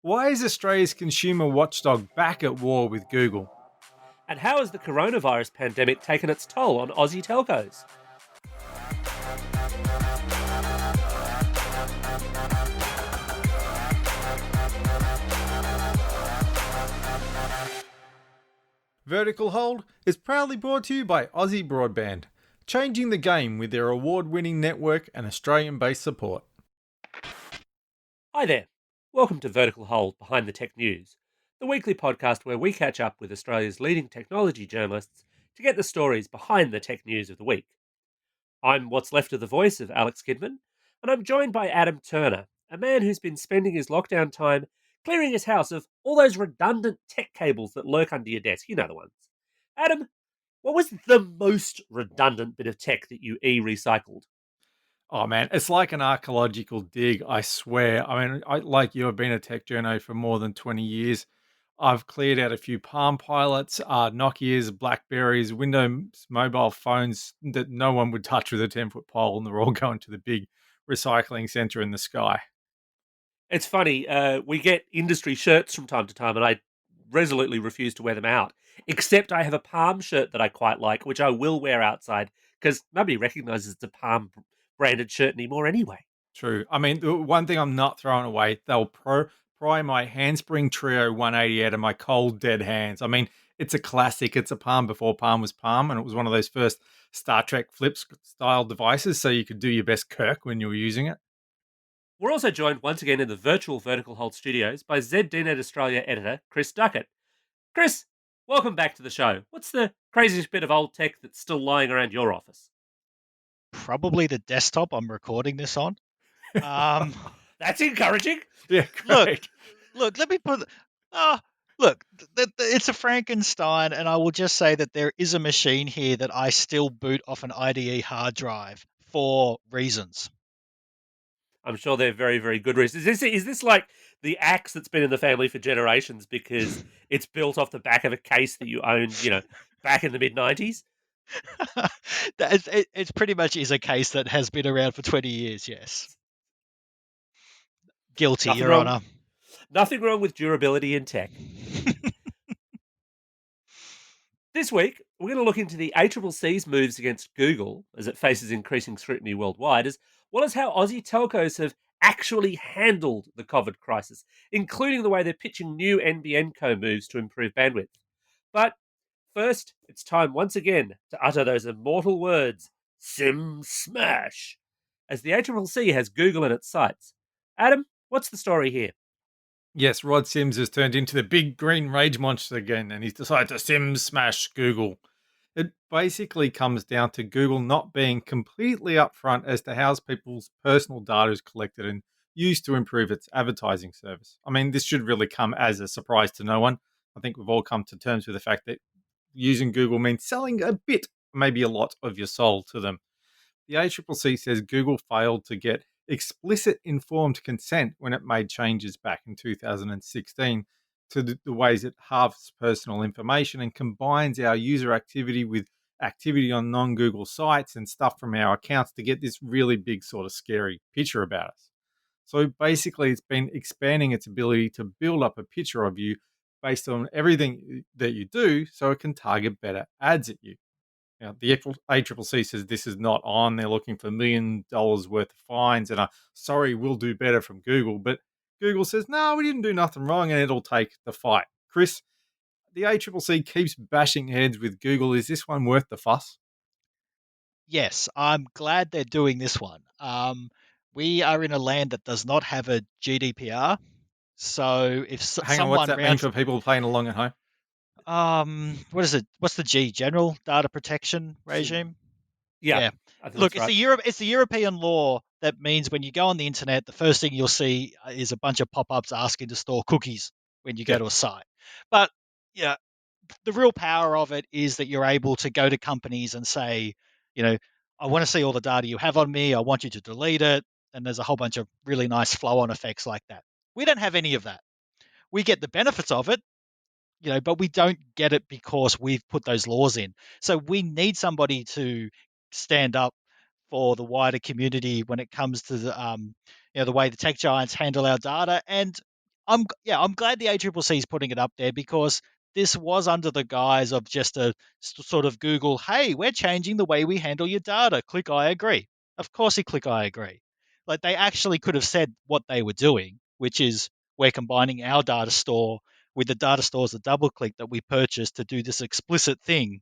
Why is Australia's consumer watchdog back at war with Google? And how has the coronavirus pandemic taken its toll on Aussie telcos? Vertical Hold is proudly brought to you by Aussie Broadband, changing the game with their award-winning network and Australian-based support. Hi there. Welcome to Vertical Hold Behind the Tech News, the weekly podcast where we catch up with Australia's leading technology journalists to get the stories behind the tech news of the week. I'm what's left of the voice of Alex Kidman, and I'm joined by Adam Turner, a man who's been spending his lockdown time clearing his house of all those redundant tech cables that lurk under your desk. You know the ones. Adam, what was the most redundant bit of tech that you recycled? Oh man, it's like an archaeological dig, I swear. I mean, like you, I've been a tech journo for more than 20 years. I've cleared out a few Palm Pilots, Nokias, Blackberries, Windows mobile phones that no one would touch with a 10-foot pole, and they're all going to the big recycling center in the sky. It's funny, we get industry shirts from time to time, and I resolutely refuse to wear them out. Except I have a Palm shirt that I quite like, which I will wear outside because nobody recognizes it's a Palm branded shirt anymore anyway. True. I mean, the one thing I'm not throwing away, they'll pry my Handspring Trio 180 out of my cold, dead hands. I mean, it's a classic. It's a Palm before Palm was Palm, and it was one of those first Star Trek flip style devices, so you could do your best Kirk when you were using it. We're also joined once again in the virtual Vertical Hold studios by ZDNet Australia editor Chris Duckett. Chris, welcome back to the show. What's the craziest bit of old tech that's still lying around your office? Probably the desktop I'm recording this on. That's encouraging. Yeah, great. Look, let me put. Look, it's a Frankenstein, and I will just say that there is a machine here that I still boot off an IDE hard drive for reasons. I'm sure they're very, very good reasons. Is this like the axe that's been in the family for generations because it's built off the back of a case that you owned, back in the mid-90s? It's pretty much is a case that has been around for 20 years, yes. Guilty, Your Honour. Nothing wrong with durability in tech. This week, we're going to look into the ACCC's moves against Google as it faces increasing scrutiny worldwide, as well as how Aussie telcos have actually handled the COVID crisis, including the way they're pitching new NBN Co moves to improve bandwidth. But first, it's time once again to utter those immortal words, Sim Smash, as the ACCC has Google in its sights. Adam, what's the story here? Yes, Rod Sims has turned into the big green rage monster again, and he's decided to Sim Smash Google. It basically comes down to Google not being completely upfront as to how people's personal data is collected and used to improve its advertising service. I mean, this should really come as a surprise to no one. I think we've all come to terms with the fact that using Google means selling a bit, maybe a lot of your soul to them. The ACCC says Google failed to get explicit informed consent when it made changes back in 2016 to the ways it halves personal information and combines our user activity with activity on non-Google sites and stuff from our accounts to get this really big sort of scary picture about us. So basically, it's been expanding its ability to build up a picture of you based on everything that you do so it can target better ads at you. Now, the ACCC says this is not on. They're looking for $1 million worth of fines and sorry, we'll do better from Google. But Google says, no, we didn't do nothing wrong, and it'll take the fight. Chris, the ACCC keeps bashing heads with Google. Is this one worth the fuss? Yes, I'm glad they're doing this one. We are in a land that does not have a GDPR. So if Hang on, what's that mean for people playing along at home? What is it? What's the G? General Data Protection Regime? Yeah. Look, it's the European law that means when you go on the internet, the first thing you'll see is a bunch of pop-ups asking to store cookies when you go to a site. But the real power of it is that you're able to go to companies and say, I want to see all the data you have on me. I want you to delete it. And there's a whole bunch of really nice flow-on effects like that. We don't have any of that. We get the benefits of it, but we don't get it because we've put those laws in. So we need somebody to stand up for the wider community when it comes to the way the tech giants handle our data. And I'm glad the ACCC is putting it up there because this was under the guise of just a sort of Google, hey, we're changing the way we handle your data. Click I agree. Of course you click I agree. Like they actually could have said what they were doing, which is we're combining our data store with the data stores of DoubleClick that we purchased to do this explicit thing,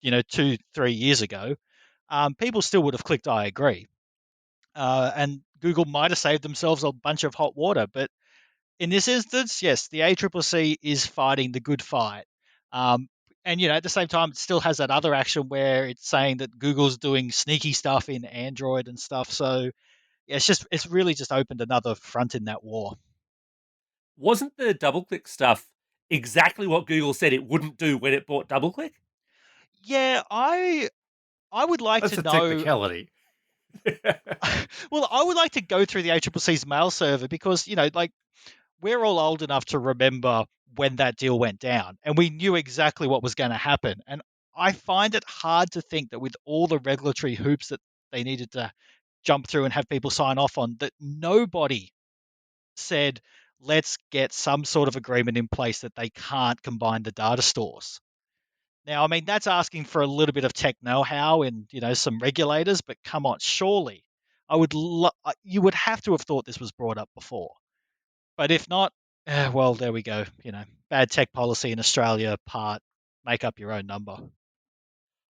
2-3 years ago. People still would have clicked I agree. And Google might have saved themselves a bunch of hot water, but in this instance, yes, the ACCC is fighting the good fight. And at the same time, it still has that other action where it's saying that Google's doing sneaky stuff in Android and stuff. So yeah, it's really just opened another front in that war. Wasn't the DoubleClick stuff exactly what Google said it wouldn't do when it bought DoubleClick? Yeah, I would like That's to a know. technicality. Well, I would like to go through the ACCC's mail server because like we're all old enough to remember when that deal went down and we knew exactly what was going to happen. And I find it hard to think that with all the regulatory hoops that they needed to jump through and have people sign off on, that nobody said, let's get some sort of agreement in place that they can't combine the data stores. Now, I mean, that's asking for a little bit of tech know-how and, some regulators, but come on, surely you would have to have thought this was brought up before. But if not, well, there we go. Bad tech policy in Australia part, make up your own number.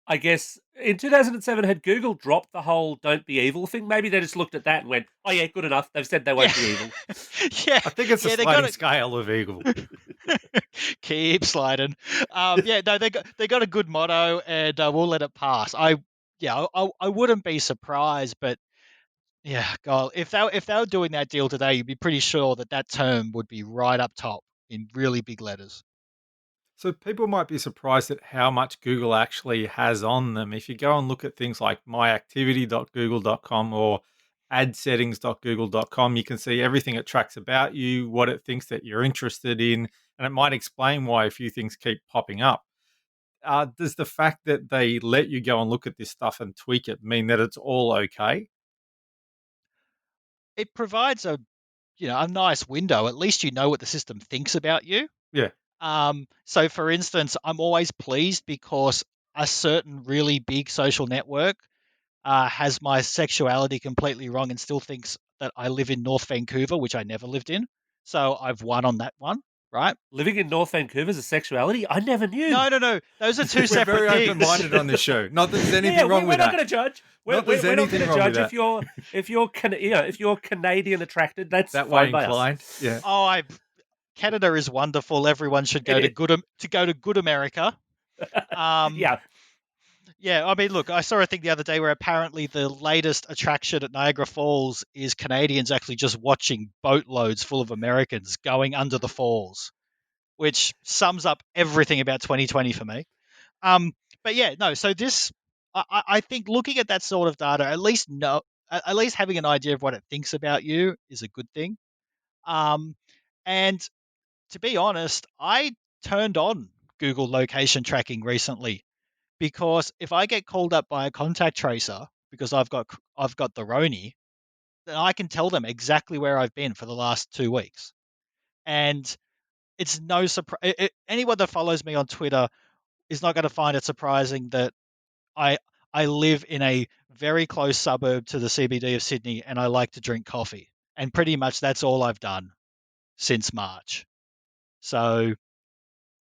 I guess in 2007, had Google dropped the whole "don't be evil" thing? Maybe they just looked at that and went, "Oh yeah, good enough. They've said they won't be evil." Yeah, I think it's a they sliding scale of evil. Keep sliding. Yeah, no, they got a good motto, and we'll let it pass. I wouldn't be surprised, but yeah, God, if they were doing that deal today, you'd be pretty sure that term would be right up top in really big letters. So people might be surprised at how much Google actually has on them. If you go and look at things like myactivity.google.com or adsettings.google.com, you can see everything it tracks about you, what it thinks that you're interested in, and it might explain why a few things keep popping up. Does the fact that they let you go and look at this stuff and tweak it mean that it's all okay? It provides a nice window. At least you know what the system thinks about you. Yeah. So, for instance, I'm always pleased because a certain really big social network has my sexuality completely wrong and still thinks that I live in North Vancouver, which I never lived in. So I've won on that one, right? Living in North Vancouver is a sexuality? I never knew. No. Those are two We're separate very things. open-minded on this show. Not that there's anything wrong with that. We're not going to judge. We're Not there's not anything going to wrong with judge that. if you're Canadian attracted. That's That way fine by us. inclined. Yeah. Oh, Canada is wonderful. Everyone should go to good America. Yeah. Yeah, I mean, look, I saw a thing the other day where apparently the latest attraction at Niagara Falls is Canadians actually just watching boatloads full of Americans going under the falls, which sums up everything about 2020 for me. But yeah, no. So I think looking at that sort of data, at least having an idea of what it thinks about you is a good thing. And to be honest, I turned on Google location tracking recently because if I get called up by a contact tracer because I've got the Roni, then I can tell them exactly where I've been for the last 2 weeks. And it's no surprise. Anyone that follows me on Twitter is not going to find it surprising that I I live in a very close suburb to the CBD of Sydney, and I like to drink coffee. And pretty much that's all I've done since March. So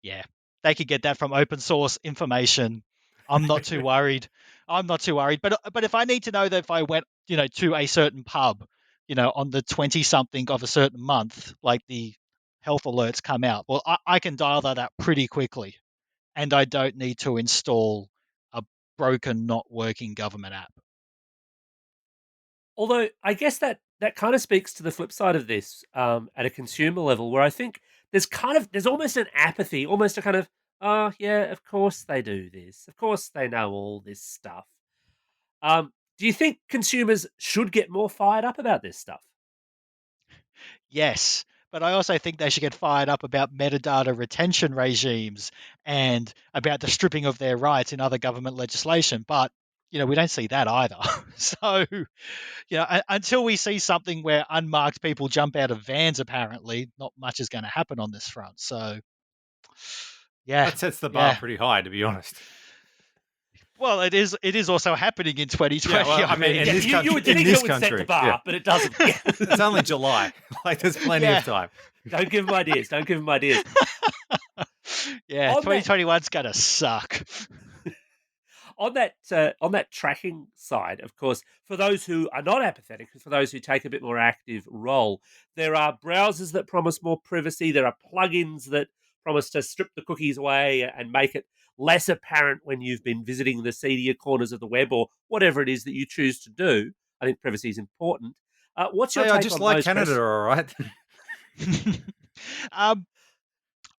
yeah, they could get that from open source information. I'm not too worried. I'm not too worried. But if I need to know that if I went, to a certain pub, on the 20 something of a certain month, like the health alerts come out, well, I can dial that out pretty quickly, and I don't need to install a broken, not working government app. Although I guess that kind of speaks to the flip side of this at a consumer level, where I think there's almost an apathy, almost a kind of, oh yeah, of course they do this, of course they know all this stuff. Do you think consumers should get more fired up about this stuff? Yes, but I also think they should get fired up about metadata retention regimes and about the stripping of their rights in other government legislation. But we don't see that either. So, until we see something where unmarked people jump out of vans, apparently, not much is going to happen on this front. So, yeah, That sets the bar yeah. pretty high, to be honest. Well, it is also happening in 2020. Yeah, well, I mean, in Yeah, this you would country, in think this it would set the country, bar, yeah. but it doesn't. Yeah. It's only July. Like, there's plenty Yeah. of time. Don't give them ideas. Don't give them ideas. Yeah, On that- 2021's going to suck. On that tracking side, of course, for those who are not apathetic, for those who take a bit more active role, there are browsers that promise more privacy. There are plugins that promise to strip the cookies away and make it less apparent when you've been visiting the seedier corners of the web or whatever it is that you choose to do. I think privacy is important. What's your Hey, take I just on like those, Canada, Chris? all right?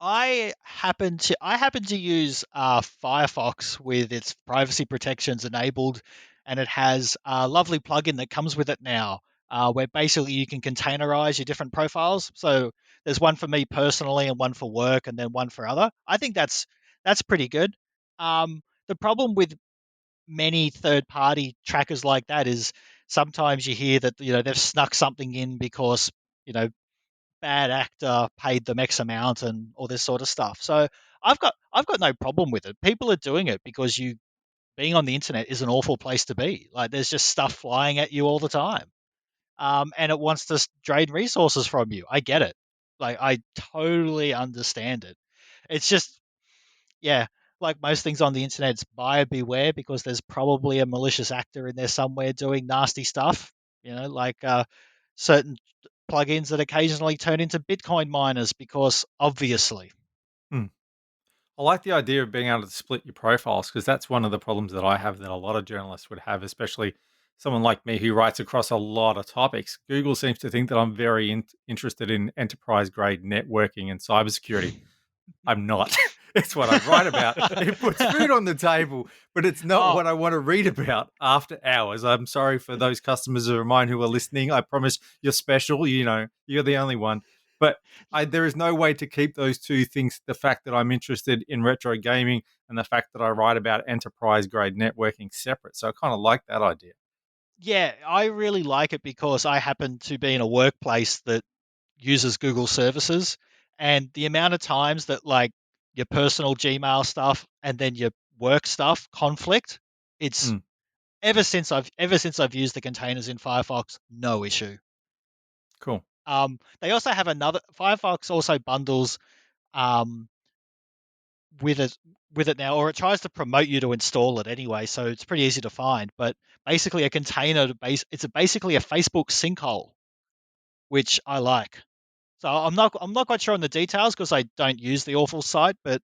I happen to use Firefox with its privacy protections enabled, and it has a lovely plugin that comes with it now, where basically you can containerize your different profiles. So there's one for me personally, and one for work, and then one for other. I think that's pretty good. The problem with many third-party trackers like that is sometimes you hear that they've snuck something in because you know bad actor paid them X amount and all this sort of stuff. So I've got no problem with it. People are doing it because being on the internet is an awful place to be. Like there's just stuff flying at you all the time, and it wants to drain resources from you. I get it. Like I totally understand it. It's just yeah, like most things on the internet, it's buyer beware because there's probably a malicious actor in there somewhere doing nasty stuff. Like certain plugins that occasionally turn into Bitcoin miners because obviously. Hmm. I like the idea of being able to split your profiles because that's one of the problems that I have that a lot of journalists would have, especially someone like me who writes across a lot of topics. Google seems to think that I'm very interested in enterprise grade networking and cybersecurity. I'm not. It's what I write about. It puts food on the table, but it's not what I want to read about after hours. I'm sorry for those customers of mine who are listening. I promise you're special. You're the only one. But there is no way to keep those two things, the fact that I'm interested in retro gaming and the fact that I write about enterprise grade networking, separate. So I kind of like that idea. Yeah, I really like it because I happen to be in a workplace that uses Google services, and the amount of times that like your personal Gmail stuff and then your work stuff conflict, it's ever since I've used the containers in Firefox, no issue. Cool. They also have Firefox also bundles um, with it now, or it tries to promote you to install it anyway, so it's pretty easy to find. But basically, it's basically a Facebook sinkhole, which I like. So I'm not quite sure on the details because I don't use the awful site, but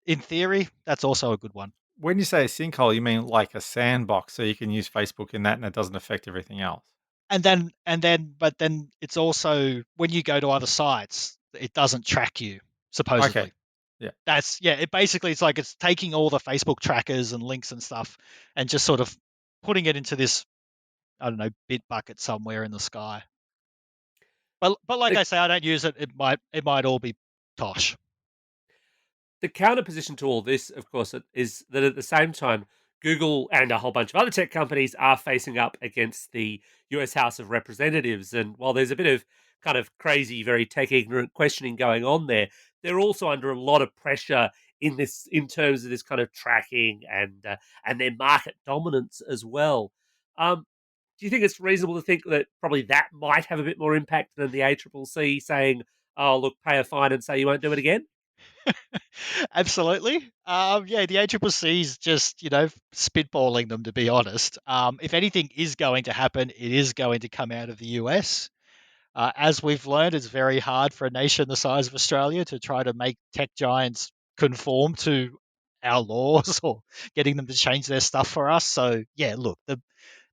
in theory, that's also a good one. When you say a sinkhole, you mean like a sandbox, so you can use Facebook in that and it doesn't affect everything else. But then it's also when you go to other sites, it doesn't track you supposedly. Okay. Yeah. It's like it's taking all the Facebook trackers and links and stuff and just sort of putting it into this, I don't know, bit bucket somewhere in the sky. But like I say, I don't use it. It might all be tosh. The counter position to all this, of course, is that at the same time, Google and a whole bunch of other tech companies are facing up against the US House of Representatives. And while there's a bit of kind of crazy, very tech ignorant questioning going on there, they're also under a lot of pressure in terms of this kind of tracking and their market dominance as well. Do you think it's reasonable to think that probably that might have a bit more impact than the ACCC saying, "Oh, look, pay a fine and say you won't do it again"? Absolutely. The ACCC is just, spitballing them, to be honest. If anything is going to happen, it is going to come out of the US. As we've learned, it's very hard for a nation the size of Australia to try to make tech giants conform to our laws or getting them to change their stuff for us. So, yeah, look,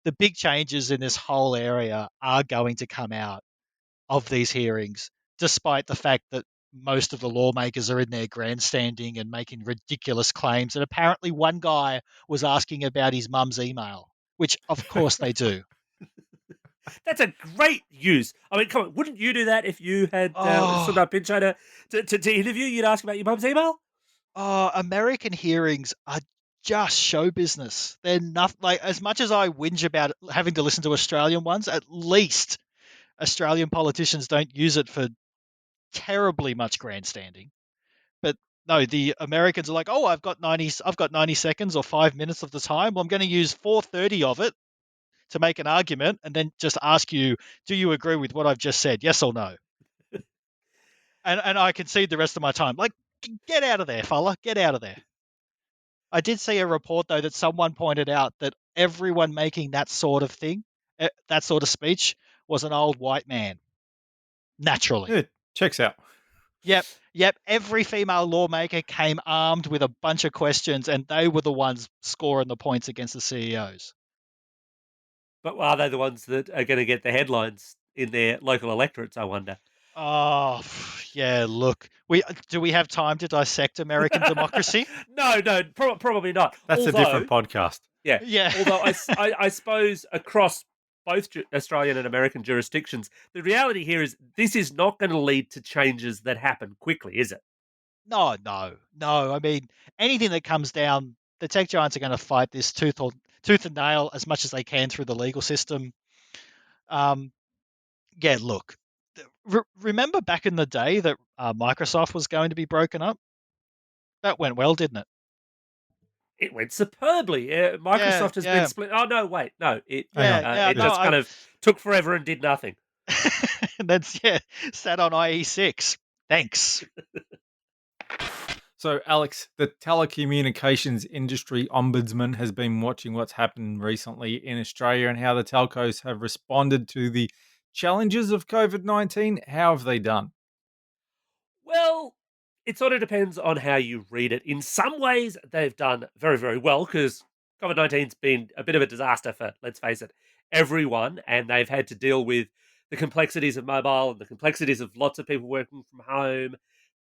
the big changes in this whole area are going to come out of these hearings, despite the fact that most of the lawmakers are in there grandstanding and making ridiculous claims. And apparently, one guy was asking about his mum's email, which of course they do. That's a great use. I mean, come on, wouldn't you do that if you had stood up in China to interview? You'd ask about your mum's email? American hearings are just show business. They're nothing like, as much as I whinge about having to listen to Australian ones, at least Australian politicians don't use it for terribly much grandstanding. But no, the Americans are like, oh, I've got 90 seconds or 5 minutes of the time. Well, I'm going to use 430 of it to make an argument and then just ask you, do you agree with what I've just said? Yes or no? And I concede the rest of my time. Like, get out of there, fella. Get out of there. I did see a report, though, that someone pointed out that everyone making that sort of thing, that sort of speech, was an old white man. Naturally. Yeah, checks out. Yep. Every female lawmaker came armed with a bunch of questions, and they were the ones scoring the points against the CEOs. But are they the ones that are going to get the headlines in their local electorates, I wonder? Oh, yeah, look. Do we have time to dissect American democracy? No, probably not. That's a different podcast. Yeah. Although I suppose across both Australian and American jurisdictions, the reality here is this is not going to lead to changes that happen quickly, is it? No. I mean, anything that comes down, the tech giants are going to fight this tooth and nail as much as they can through the legal system. Yeah, look. Remember back in the day that Microsoft was going to be broken up? That went well, didn't it? It went superbly. Microsoft has been split. Oh no, wait, no. It kind of took forever and did nothing. And then sat on IE6. Thanks. So, Alex, the telecommunications industry ombudsman has been watching what's happened recently in Australia and how the telcos have responded to the challenges of COVID-19. How have they done? Well, it sort of depends on how you read it. In some ways, they've done very, very well because COVID-19's been a bit of a disaster for, let's face it, everyone. And they've had to deal with the complexities of mobile and the complexities of lots of people working from home.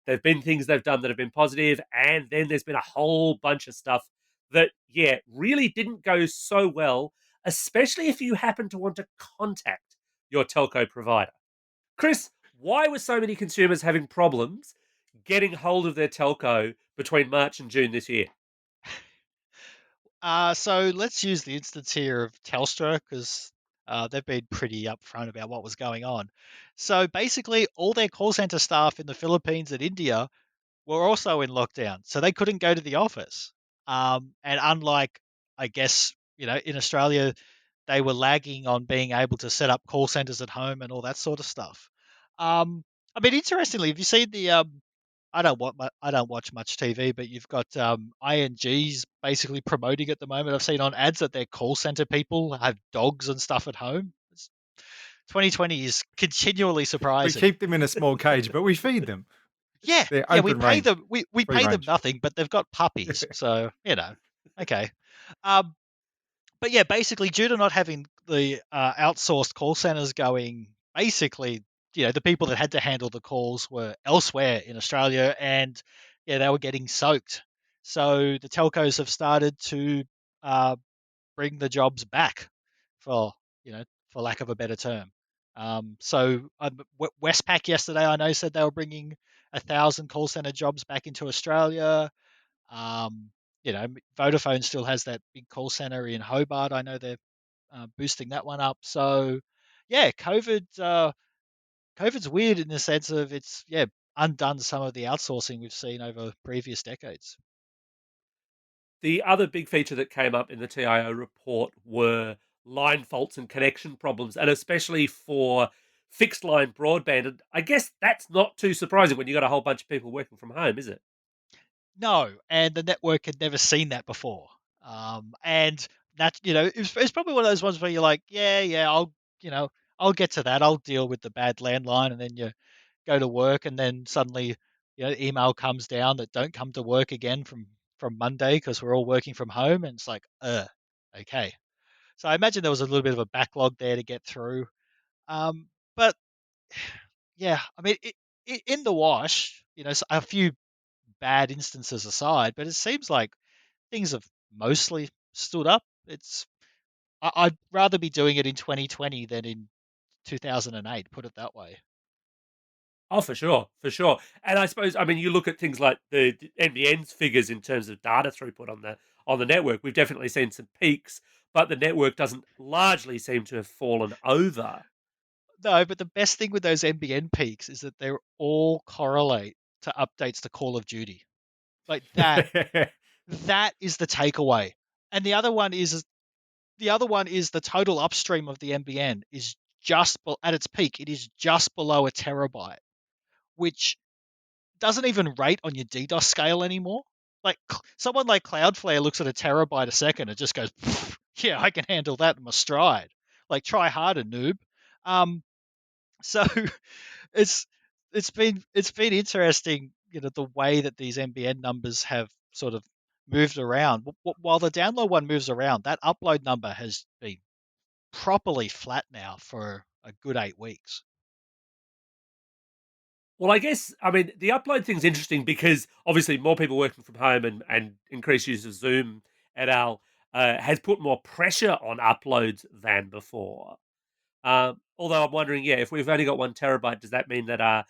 There have been things they've done that have been positive, and then there's been a whole bunch of stuff that, really didn't go so well, especially if you happen to want to contact your telco provider. Chris, why were so many consumers having problems getting hold of their telco between March and June this year? So let's use the instance here of Telstra because they've been pretty upfront about what was going on. So basically, all their call center staff in the Philippines and India were also in lockdown, so they couldn't go to the office. And unlike, I guess, in Australia, they were lagging on being able to set up call centers at home and all that sort of stuff. I mean, interestingly, have you seen the I don't watch much TV, but you've got ING's basically promoting at the moment. I've seen on ads that their call center people have dogs and stuff at home. 2020 is continually We surprising. keep them in a small cage, but we feed them. Yeah, They're we open pay range, them. We free pay them range. nothing, but they've got puppies, so okay. But yeah, basically, due to not having the outsourced call centers going, basically, the people that had to handle the calls were elsewhere in Australia, and they were getting soaked. So the telcos have started to bring the jobs back, for for lack of a better term. Westpac yesterday, I know, said they were bringing 1,000 call center jobs back into Australia. Um, Vodafone still has that big call center in Hobart. I know they're boosting that one up. So, yeah, COVID's weird in the sense of it's undone some of the outsourcing we've seen over previous decades. The other big feature that came up in the TIO report were line faults and connection problems, and especially for fixed line broadband. And I guess that's not too surprising when you've got a whole bunch of people working from home, is it? No, and the network had never seen that before. And that, it's probably one of those ones where you're like, I'll get to that. I'll deal with the bad landline, and then you go to work, and then suddenly, email comes down that don't come to work again from Monday because we're all working from home, and it's like, okay. So I imagine there was a little bit of a backlog there to get through. But yeah, I mean, in the wash, a few bad instances aside, but it seems like things have mostly stood up. I'd rather be doing it in 2020 than in 2008. Put it that way. Oh, for sure, for sure. And I suppose, I mean, you look at things like the NBN's figures in terms of data throughput on the network. We've definitely seen some peaks, but the network doesn't largely seem to have fallen over. No, but the best thing with those NBN peaks is that they all correlate to updates to Call of Duty. Like that is the takeaway. And the other one is the total upstream of the NBN is at its peak. It is just below a terabyte, which doesn't even rate on your DDoS scale anymore. Like someone like Cloudflare looks at a terabyte a second and just goes, "Yeah, I can handle that in my stride." Like try harder, noob. So it's it's been interesting, the way that these NBN numbers have sort of moved around. While the download one moves around, that upload number has been properly flat now for a good 8 weeks. Well, I guess, I mean, the upload thing's interesting because obviously more people working from home and increased use of Zoom et al. Has put more pressure on uploads than before. Although I'm wondering, yeah, if we've only got 1 terabyte, does that mean that our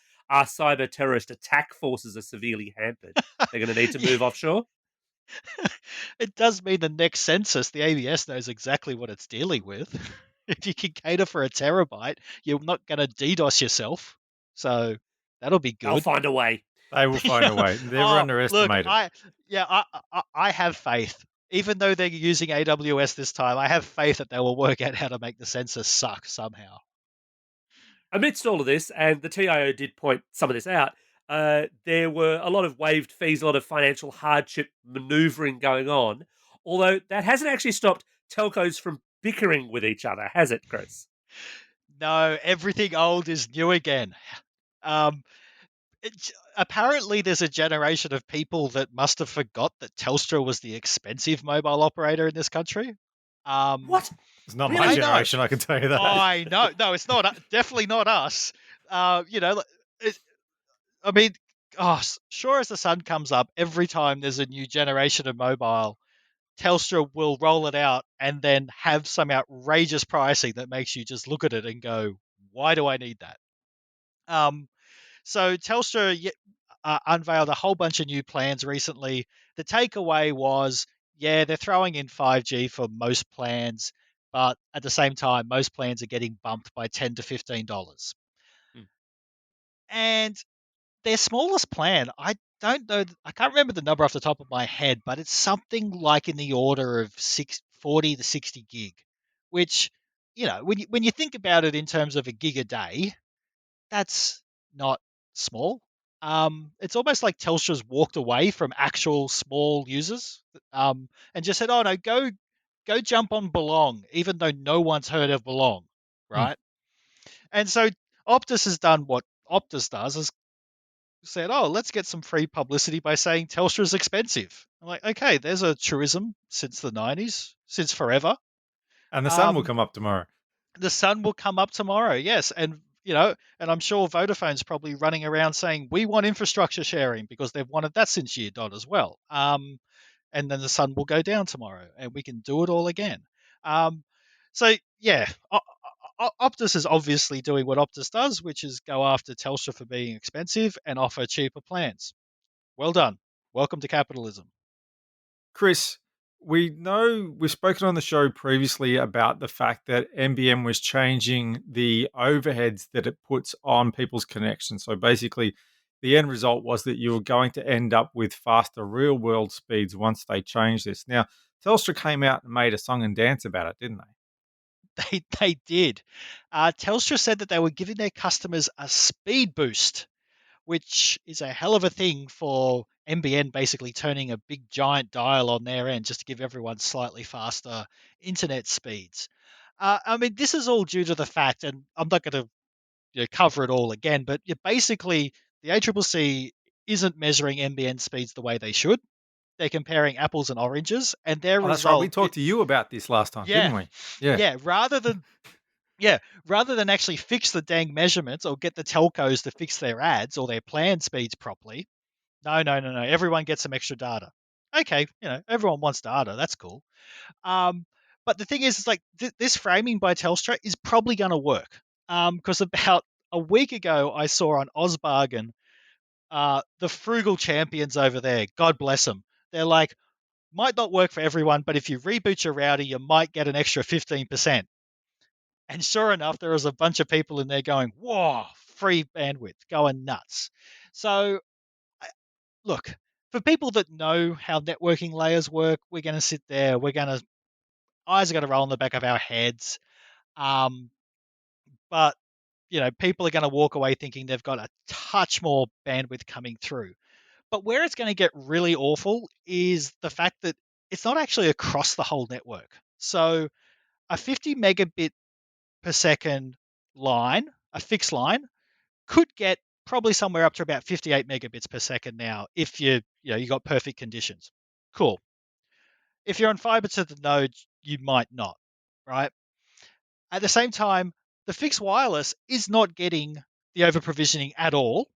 cyber terrorist attack forces are severely hampered? They're going to need to Yeah, move offshore? it does mean the next census, the ABS knows exactly what it's dealing with. If you can cater for a terabyte, you're not going to DDoS yourself. So that'll be They'll good. find a way. They will find a way. Never Oh, look, underestimate it. I have faith. Even though they're using AWS this time, I have faith that they will work out how to make the census suck somehow. Amidst all of this, and the TIO did point some of this out, there were a lot of waived fees, a lot of financial hardship maneuvering going on, although that hasn't actually stopped telcos from bickering with each other, has it, Chris? No, everything old is new again. Um, Apparently, there's a generation of people that must have forgot that Telstra was the expensive mobile operator in this country. Um, What? It's not my I Really? know. generation, I can tell you that. I know. No, it's not. Definitely not us. It, I mean, sure as the sun comes up, every time there's a new generation of mobile, Telstra will roll it out and then have some outrageous pricing that makes you just look at it and go, "Why do I need that?" Um, so Telstra unveiled a whole bunch of new plans recently. The takeaway was, yeah, they're throwing in 5G for most plans, but at the same time, most plans are getting bumped by $10 to $15. Hmm. And their smallest plan, I don't know, I can't remember the number off the top of my head, but it's something like in the order of 40 to 60 gig, which, when you think about it in terms of a gig a day, that's not small. It's almost like Telstra's walked away from actual small users, and just said, "Oh no, go jump on Belong," even though no one's heard of Belong, Hmm. right? And so Optus has done what Optus does, is said, "Oh, let's get some free publicity by saying Telstra's expensive." I'm like, okay, there's a truism since the '90s, since forever. And the sun will Um, come up tomorrow. the sun will come up tomorrow, yes, and I'm sure Vodafone's probably running around saying we want infrastructure sharing because they've wanted that since year dot as well. And then the sun will go down tomorrow, and we can do it all again. Um, so yeah, Optus is obviously doing what Optus does, which is go after Telstra for being expensive and offer cheaper plans. Well done. Welcome to capitalism. Chris, we know we've spoken on the show previously about the fact that NBN was changing the overheads that it puts on people's connections. So basically, the end result was that you were going to end up with faster real world speeds once they changed this. Now, Telstra came out and made a song and dance about it, didn't they? They did. Telstra said that they were giving their customers a speed boost, which is a hell of a thing for NBN basically turning a big giant dial on their end just to give everyone slightly faster internet speeds. I mean, this is all due to the fact, and I'm not going to cover it all again, but basically the ACCC isn't measuring NBN speeds the way they should. They're comparing apples and oranges, and their Oh, that's right. We result, talked to you about this last time, yeah, didn't we? Yeah. yeah, rather than actually fix the dang measurements or get the telcos to fix their ads or their plan speeds properly. No, no, no, no. Everyone gets some extra data. Okay, everyone wants data. That's cool. But the thing is, it's like this framing by Telstra is probably going to work. Because about a week ago, I saw on Ozbargain, the frugal champions over there. God bless them. They're like, Might not work for everyone, but if you reboot your router, you might get an extra 15%. And sure enough, there was a bunch of people in there going, whoa, free bandwidth, going nuts. So, look, for people that know how networking layers work, we're going to sit there, eyes are going to roll in the back of our heads. But, people are going to walk away thinking they've got a touch more bandwidth coming through. But where it's going to get really awful is the fact that it's not actually across the whole network. So a 50 megabit per second line, a fixed line, could get probably somewhere up to about 58 megabits per second now if you got perfect conditions. Cool. If you're on fiber to the node, you might not, right? At the same time, the fixed wireless is not getting the over provisioning at all.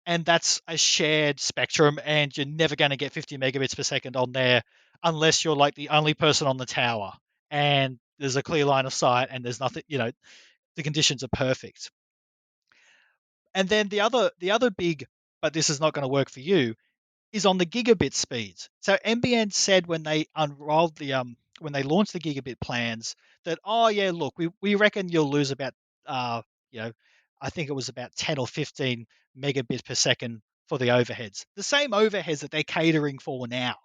And that's a shared spectrum, and you're never going to get 50 megabits per second on there unless you're like the only person on the tower and there's a clear line of sight and there's nothing, the conditions are perfect. And then the other big, but this is not going to work for you, is on the gigabit speeds. So NBN said when they unrolled when they launched the gigabit plans that, oh yeah, look, we reckon you'll lose about I think it was about 10 or 15 megabits per second for the overheads. The same overheads that they're catering for now.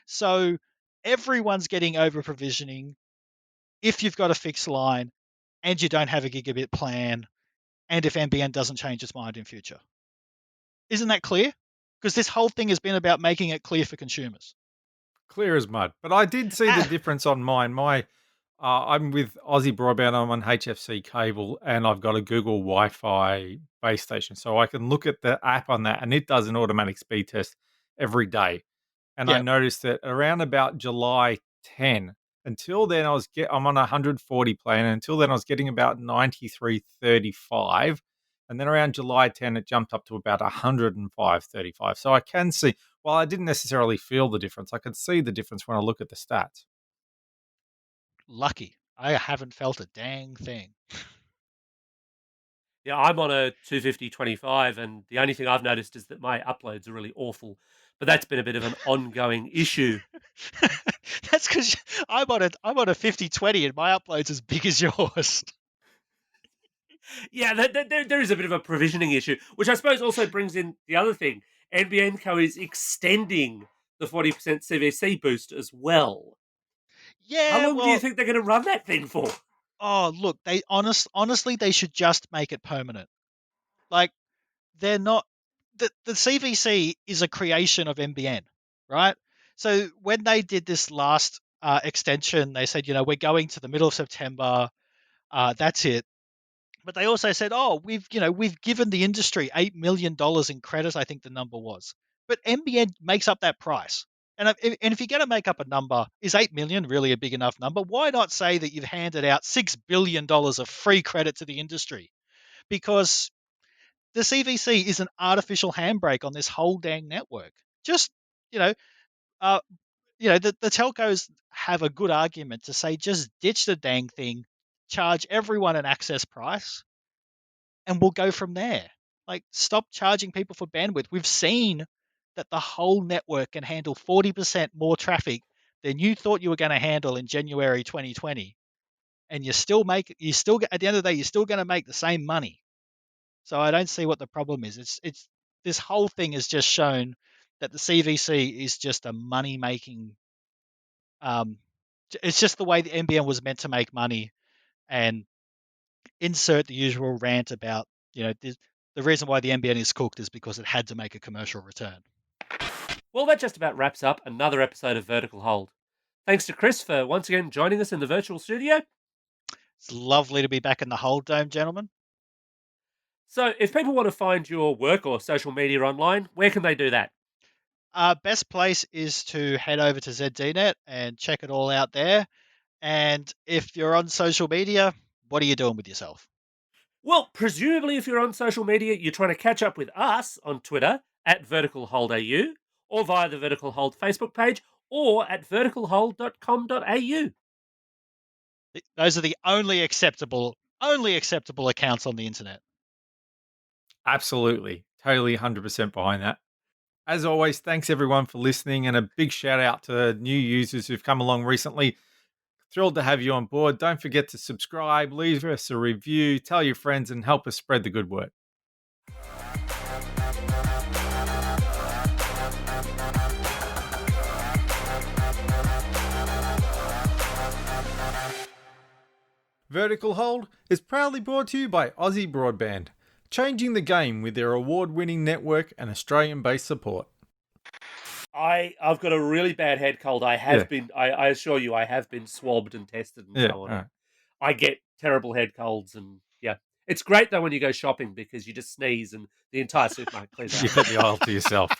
So everyone's getting over provisioning if you've got a fixed line and you don't have a gigabit plan, and if NBN doesn't change its mind in future. Isn't that clear? Because this whole thing has been about making it clear for consumers. Clear as mud. But I did see the difference on mine. I'm with Aussie Broadband. I'm on HFC cable, and I've got a Google Wi-Fi base station, so I can look at the app on that, and it does an automatic speed test every day. And I Yep. noticed that around about July 10, until then I'm on a 140 plan. And until then, I was getting about 93.35. And then around July 10, it jumped up to about 105.35. So I can see, while I didn't necessarily feel the difference, I could see the difference when I look at the stats. Lucky. I haven't felt a dang thing. Yeah, I'm on a 250/25, and the only thing I've noticed is that my uploads are really awful. But that's been a bit of an ongoing issue. That's because I'm on a 50/20 and my upload's as big as yours. Yeah, there is a bit of a provisioning issue, which I suppose also brings in the other thing. NBN Co is extending the 40% CVC boost as well. How Yeah, long do you well, think they're going to run that thing for? oh look, they honestly they should just make it permanent. Like they're not the CVC is a creation of NBN, right? So when they did this last extension, they said, we're going to the middle of September. That's it. But they also said, oh, we've given the industry $8 million in credit. I think the number was, but NBN makes up that price. And if you're going to make up a number, is 8 million really a big enough number? Why not say that you've handed out $6 billion of free credit to the industry? Because the CVC is an artificial handbrake on this whole dang network. Just, you know, uh, the telcos have a good argument to say just ditch the dang thing, charge everyone an access price, and we'll go from there. Like, stop charging people for bandwidth. We've seen that the whole network can handle 40% more traffic than you thought you were going to handle in January 2020, and at the end of the day, you're still going to make the same money. So I don't see what the problem is. It's this whole thing has just shown that the CVC is just a money making. It's just the way the NBN was meant to make money, and insert the usual rant about the reason why the NBN is cooked is because it had to make a commercial return. Well, that just about wraps up another episode of Vertical Hold. Thanks to Chris for once again joining us in the virtual studio. It's lovely to be back in the Hold Dome, gentlemen. So, if people want to find your work or social media online, where can they do that? Best place is to head over to ZDNet and check it all out there. And if you're on social media, what are you doing with yourself? Well, presumably, if you're on social media, you're trying to catch up with us on Twitter at VerticalHoldAU, or via the Vertical Hold Facebook page, or at verticalhold.com.au. Those are the only acceptable accounts on the internet. Absolutely. Totally 100% behind that. As always, thanks everyone for listening, and a big shout out to new users who've come along recently. Thrilled to have you on board. Don't forget to subscribe, leave us a review, tell your friends, and help us spread the good word. Vertical Hold is proudly brought to you by Aussie Broadband, changing the game with their award-winning network and Australian-based support. I've got a really bad head cold. I have been, I assure you, I have been swabbed and tested and so on. Right. I get terrible head colds, and it's great though when you go shopping because you just sneeze and the entire supermarket cleans You've got the aisle to yourself,